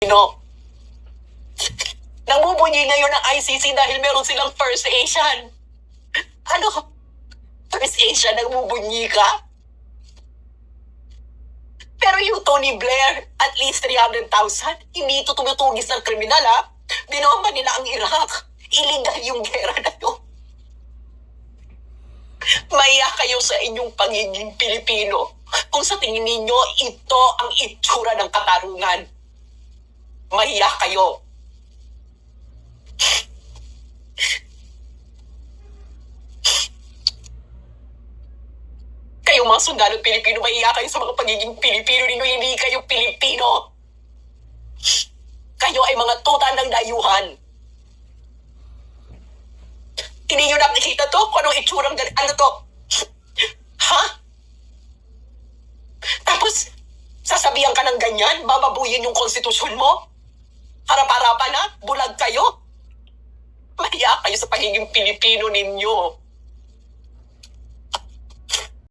Pilipino. Namubunyi ngayon ang ICC dahil meron silang First Asian. Ano? First Asian, namubunyi ka? Pero yung Tony Blair, at least 300,000, hindi ito tumutugis ng kriminal, ha? Binomba nila ang Iraq. Illegal yung gera na yun. Maya kayo sa inyong pagiging Pilipino kung sa tingin ninyo ito ang itsura ng katarungan. Maya kayo. Kayo mga sundalong Pilipino, maiya kayo sa mga pagiging Pilipino ninyo, hindi kayo Pilipino. Kayo ay mga tuta ng dayuhan. Hindi nyo nakikita to? Kung anong itsurang ano to? Ha? Tapos, sasabihan ka ng ganyan? Bababuyin yung konstitusyon mo? Harap-harapan na? Bulag kayo? Maya kayo sa pagiging Pilipino ninyo.